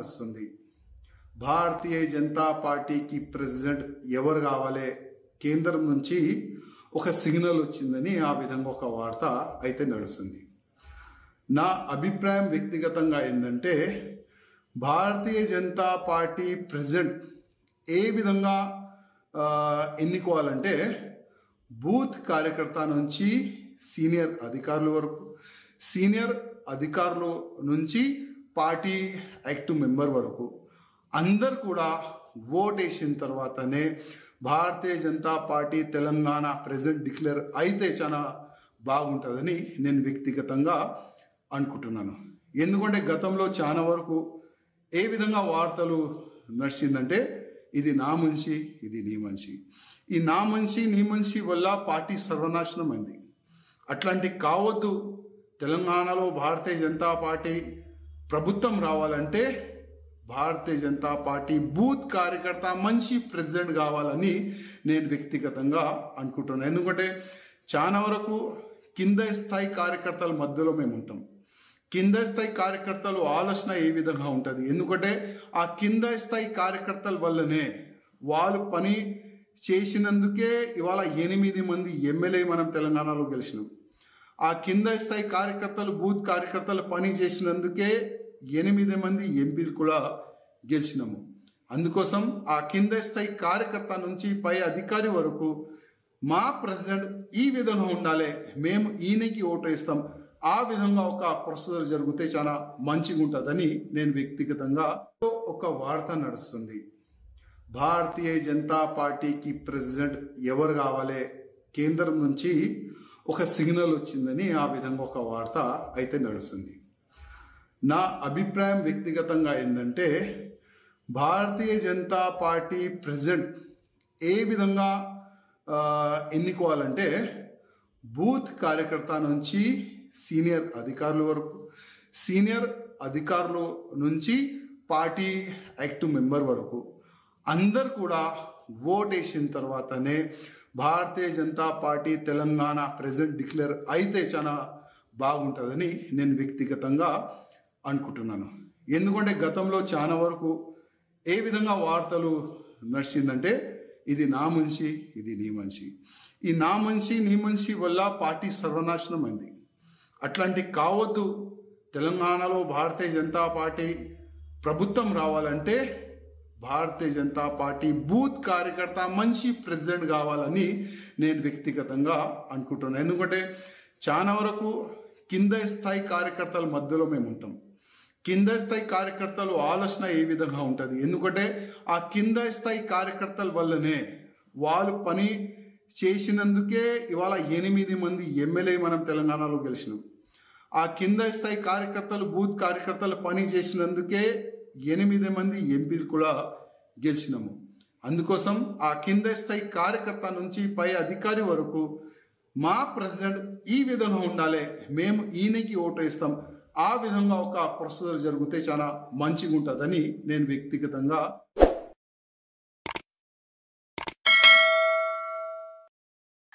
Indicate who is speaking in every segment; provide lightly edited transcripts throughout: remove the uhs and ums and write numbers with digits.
Speaker 1: నడుస్తుంది. భారతీయ జనతా పార్టీకి ప్రెసిడెంట్ ఎవరు కావాలి, కేంద్రం నుంచి ఒక సిగ్నల్ వచ్చిందని ఆ విధంగా ఒక వార్త అయితే నడుస్తుంది. నా అభిప్రాయం వ్యక్తిగతంగా ఏంటంటే, భారతీయ జనతా పార్టీ ప్రెసిడెంట్ ఏ విధంగా ఎన్నుకోవాలంటే, బూత్ కార్యకర్త నుంచి సీనియర్ అధికారుల వరకు, సీనియర్ అధికారుల నుంచి పార్టీ యాక్టివ్ మెంబర్ వరకు అందరు కూడా ఓటేసిన తర్వాతనే భారతీయ జనతా పార్టీ తెలంగాణ ప్రెసిడెంట్ డిక్లేర్ అయితే చాలా బాగుంటుందని నేను వ్యక్తిగతంగా అనుకుంటున్నాను. ఎందుకంటే గతంలో చాలా వరకు ఏ విధంగా వార్తలు నడిచిందంటే, ఇది నా మనిషి, ఇది నీ మనిషి, ఈ నా మనిషి నీ మనిషి వల్ల పార్టీ సర్వనాశనం అయింది. అట్లాంటి కావద్దు. తెలంగాణలో భారతీయ జనతా పార్టీ ప్రభుత్వం రావాలంటే భారతీయ జనతా పార్టీ బూత్ కార్యకర్త మంచి ప్రెసిడెంట్ కావాలని నేను వ్యక్తిగతంగా అనుకుంటున్నాను. ఎందుకంటే చాలా వరకు కింద స్థాయి కార్యకర్తల మధ్యలో మేము ఉంటాం. కింద స్థాయి కార్యకర్తలు ఆలోచన ఏ విధంగా ఉంటుంది, ఎందుకంటే ఆ కింద స్థాయి కార్యకర్తల వల్లనే వాళ్ళు పని చేసినందుకే ఇవాళ 8 మంది ఎమ్మెల్యే మనం తెలంగాణలో గెలిచినాం. ఆ కింద స్థాయి కార్యకర్తలు బూత్ కార్యకర్తలు పని చేసినందుకే 8 మంది ఎంపీలు కూడా గెలిచినాము. అందుకోసం ఆ కింద స్థాయి కార్యకర్త నుంచి పై అధికారి వరకు మా ప్రెసిడెంట్ ఈ విధంగా ఉండాలి, మేము ఈయనకి ఓటు వేస్తాం, ఆ విధంగా ఒక ప్రొసీజర్ జరిగితే చాలా మంచిగా ఉంటుందని నేను వ్యక్తిగతంగా ఒక వార్త నడుస్తుంది. భారతీయ జనతా పార్టీకి ప్రెసిడెంట్ ఎవరు కావాలి, కేంద్రం నుంచి ఒక సిగ్నల్ వచ్చిందని ఆ విధంగా ఒక వార్త అయితే నడుస్తుంది. నా అభిప్రాయం వ్యక్తిగతంగా ఏంటంటే, భారతీయ జనతా పార్టీ ప్రెసిడెంట్ ఏ విధంగా ఎన్నుకోవాలంటే, బూత్ కార్యకర్త నుంచి సీనియర్ అధికారుల వరకు, సీనియర్ అధికారుల నుంచి పార్టీ యాక్టివ్ మెంబర్ వరకు అందరు కూడా ఓటేసిన తర్వాతనే భారతీయ జనతా పార్టీ తెలంగాణ ప్రెసిడెంట్ డిక్లేర్ అయితే చాలా బాగుంటుందని నేను వ్యక్తిగతంగా అనుకుంటున్నాను. ఎందుకంటే గతంలో చాలా వరకు ఏ విధంగా వార్తలు నడిచిందంటే, ఇది నా మనిషి, ఇది నీ మనిషి, ఈ నా మనిషి నీ మనిషి వల్ల పార్టీ సర్వనాశనం అయింది. అట్లాంటి కావద్దు. తెలంగాణలో భారతీయ జనతా పార్టీ ప్రభుత్వం రావాలంటే భారతీయ జనతా పార్టీ బూత్ కార్యకర్త మంచి ప్రెసిడెంట్ కావాలని నేను వ్యక్తిగతంగా అనుకుంటున్నాను. ఎందుకంటే చాలా వరకు కింద స్థాయి కార్యకర్తల మధ్యలో మేము ఉంటాం. కింద స్థాయి కార్యకర్తలు ఆలోచన ఏ విధంగా ఉంటుంది, ఎందుకంటే ఆ కింద స్థాయి కార్యకర్తల వల్లనే వాళ్ళు పని చేసినందుకే ఇవాళ 8 మంది ఎమ్మెల్యే మనం తెలంగాణలో గెలిచినాం. ఆ కింద స్థాయి కార్యకర్తలు బూత్ కార్యకర్తలు పని చేసినందుకే 8 మంది ఎంపీలు కూడా గెలిచినాము. అందుకోసం ఆ కింద స్థాయి కార్యకర్త నుంచి పై అధికారి వరకు మా ప్రెసిడెంట్ ఈ విధంగా ఉండాలి, మేము ఈయనకి ఓటు వేస్తాం, ఆ విధంగా ఒక ప్రొసీజర్ జరిగితే చాలా మంచిగా ఉంటుందని నేను వ్యక్తిగతంగా.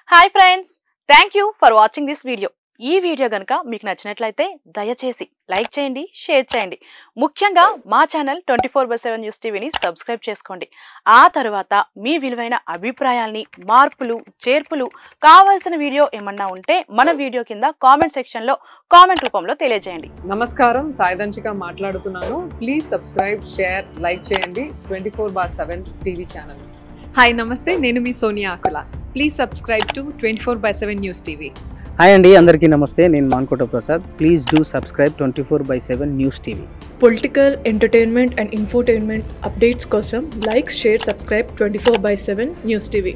Speaker 2: Hi friends, thank you for watching this video. ఈ వీడియో గనుక మీకు నచ్చినట్లయితే దయచేసి లైక్ చేయండి, షేర్ చేయండి. ముఖ్యంగా మా ఛానల్ 24/7 న్యూస్ టీవీని సబ్స్క్రైబ్ చేసుకోండి. ఆ తర్వాత మీ విలువైన అభిప్రాయాల్ని, మార్పులు, చేర్పులు, కావాల్సిన వీడియో ఏమన్నా ఉంటే మన వీడియో కింద కామెంట్ సెక్షన్లో కామెంట్ రూపంలో తెలియజేయండి.
Speaker 3: నమస్కారం, సాయిదంచిక మాట్లాడుతున్నాను. ప్లీజ్ సబ్స్క్రైబ్, షేర్, లైక్ చేయండి 24/7 టీవీ ఛానల్.
Speaker 4: హాయ్ నమస్తే, నేను మీ Sonia Akula. Please subscribe to 24/7 news TV.
Speaker 5: Hi అండి, అందరికీ నమస్తే. నేను Mankota Prasad. Please do subscribe 24/7 news TV.
Speaker 6: Political, entertainment and infotainment updates కోసం like, share, subscribe 24/7 news TV.